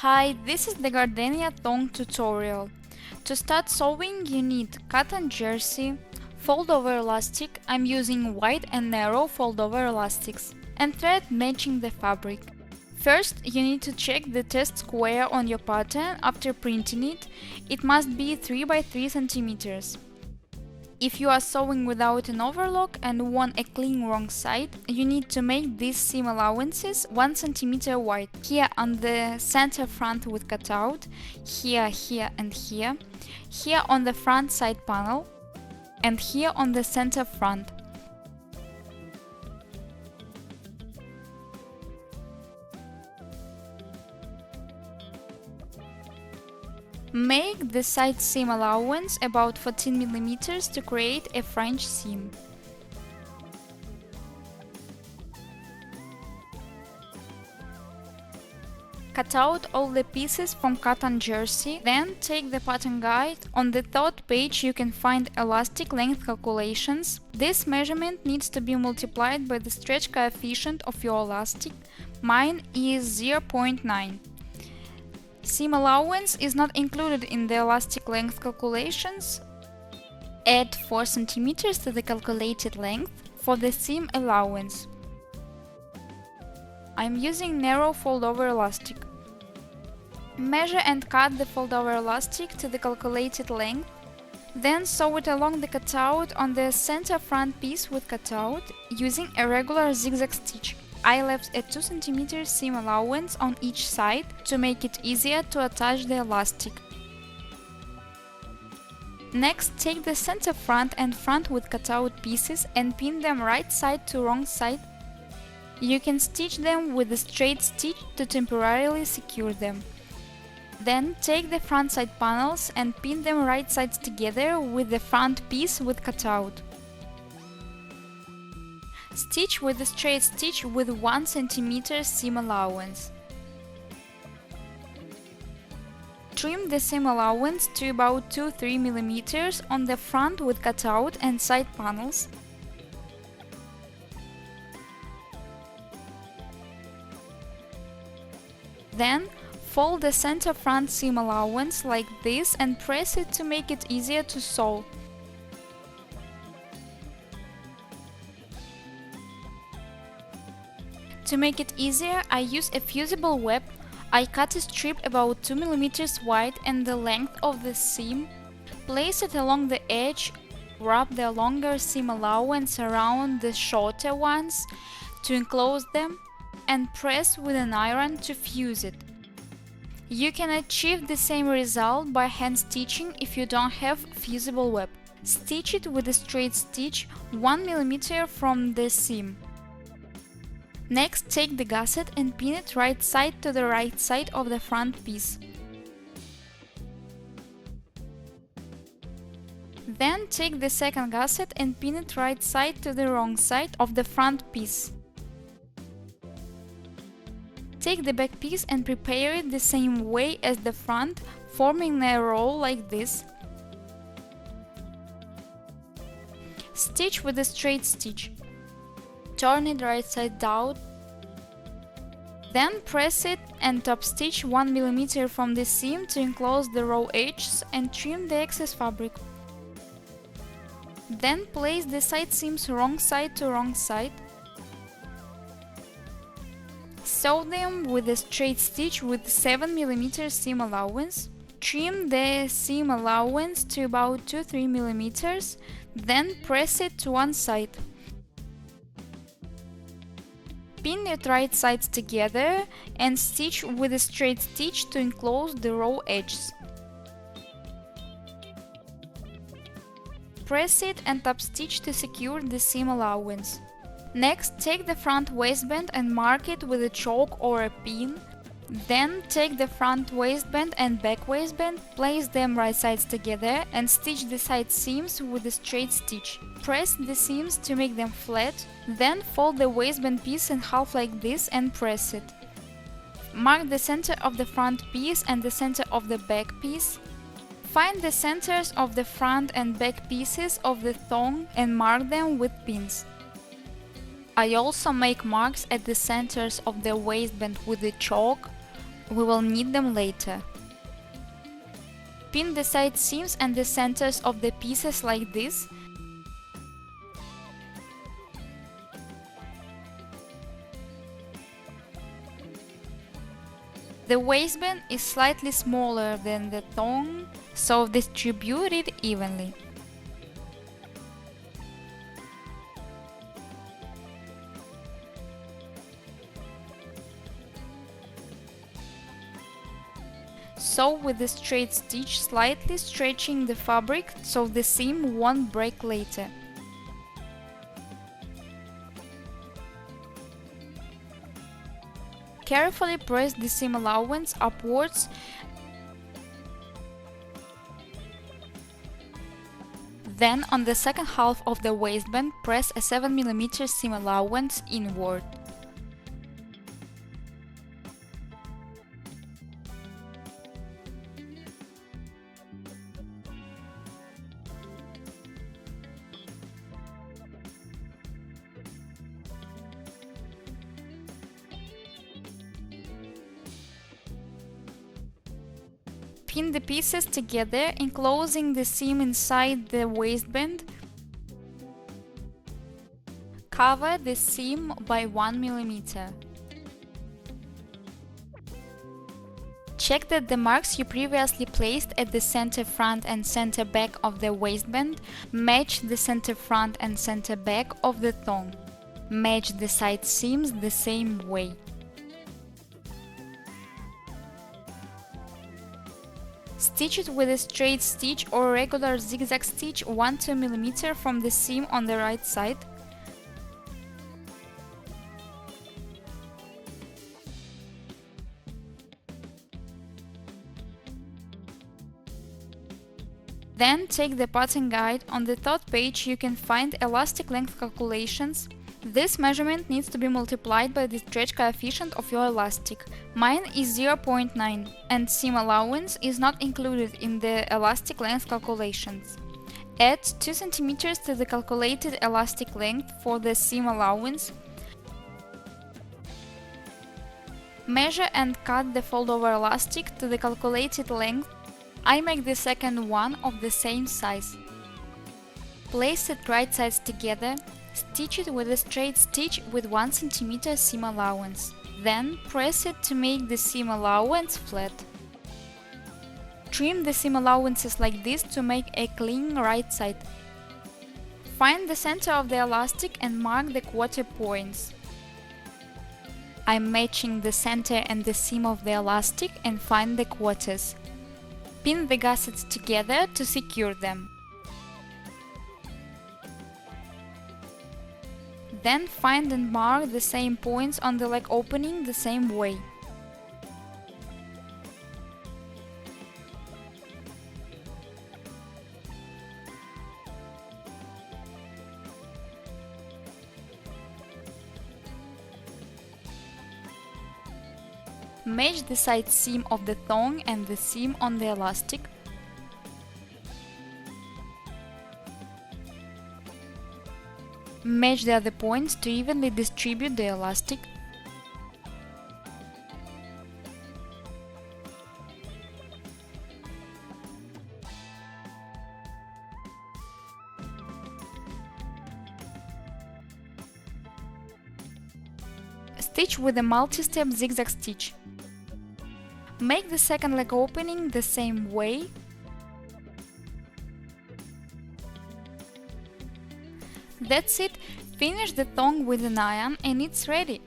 Hi, this is the Gardenia thong tutorial. To start sewing you need cotton jersey, fold-over elastic, I'm using wide and narrow fold-over elastics, and thread matching the fabric. First, you need to check the test square on your pattern after printing it. It must be 3 by 3 centimeters. If you are sewing without an overlock and want a clean wrong side, you need to make these seam allowances 1 cm wide. Here on the center front with cutout, here, here and here on the front side panel, and here on the center front. Make the side seam allowance about 14 mm to create a French seam. Cut out all the pieces from cotton jersey, then take the pattern guide. On the third page you can find elastic length calculations. This measurement needs to be multiplied by the stretch coefficient of your elastic. Mine is 0.9. Seam allowance is not included in the elastic length calculations. Add 4 cm to the calculated length for the seam allowance. I'm using narrow fold-over elastic. Measure and cut the fold-over elastic to the calculated length. Then sew it along the cutout on the center front piece with cutout using a regular zigzag stitch. I left a 2 cm seam allowance on each side to make it easier to attach the elastic. Next, take the center front and front with cutout pieces and pin them right side to wrong side. You can stitch them with a straight stitch to temporarily secure them. Then take the front side panels and pin them right sides together with the front piece with cutout. Stitch with a straight stitch with 1 cm seam allowance. Trim the seam allowance to about 2-3 mm on the front with cutout and side panels. Then fold the center front seam allowance like this and press it to make it easier to sew. To make it easier, I use a fusible web. I cut a strip about 2 mm wide and the length of the seam. Place it along the edge, wrap the longer seam allowance around the shorter ones to enclose them, and press with an iron to fuse it. You can achieve the same result by hand stitching if you don't have fusible web. Stitch it with a straight stitch 1 mm from the seam. Next, take the gusset and pin it right side to the right side of the front piece. Then take the second gusset and pin it right side to the wrong side of the front piece. Take the back piece and prepare it the same way as the front, forming a roll like this. Stitch with a straight stitch. Turn it right side down. Then press it and top stitch 1 mm from the seam to enclose the raw edges and trim the excess fabric. Then place the side seams wrong side to wrong side. Sew them with a straight stitch with 7 mm seam allowance. Trim the seam allowance to about 2-3 mm, then press it to one side. Pin it right sides together and stitch with a straight stitch to enclose the raw edges. Press it and top stitch to secure the seam allowance. Next, take the front waistband and mark it with a chalk or a pin. Then take the front waistband and back waistband, place them right sides together and stitch the side seams with a straight stitch. Press the seams to make them flat, then fold the waistband piece in half like this and press it. Mark the center of the front piece and the center of the back piece. Find the centers of the front and back pieces of the thong and mark them with pins. I also make marks at the centers of the waistband with the chalk. we will need them later. Pin the side seams and the centers of the pieces like this. The waistband is slightly smaller than the thong, so distribute it evenly. Sew with the straight stitch, slightly stretching the fabric so the seam won't break later. Carefully press the seam allowance upwards. Then, on the second half of the waistband, press a 7 mm seam allowance inward. Pin the pieces together, enclosing the seam inside the waistband. Cover the seam by 1 mm. Check that the marks you previously placed at the center front and center back of the waistband match the center front and center back of the thong. Match the side seams the same way. Stitch it with a straight stitch or regular zigzag stitch 1-2 mm from the seam on the right side. Then take the pattern guide. On the third page you can find elastic length calculations. This measurement needs to be multiplied by the stretch coefficient of your elastic. Mine is 0.9 and seam allowance is not included in the elastic length calculations. Add 2 cm to the calculated elastic length for the seam allowance. Measure and cut the fold-over elastic to the calculated length. I make the second one of the same size. Place it right sides together. Stitch it with a straight stitch with 1 cm seam allowance. Then press it to make the seam allowance flat. Trim the seam allowances like this to make a clean right side. Find the center of the elastic and mark the quarter points. I'm matching the center and the seam of the elastic and find the quarters. Pin the gussets together to secure them. Then find and mark the same points on the leg opening the same way. Match the side seam of the thong and the seam on the elastic. Match the other points to evenly distribute the elastic. Stitch with a multi-step zigzag stitch. Make the second leg opening the same way. That's it, finish the thong with an iron and it's ready.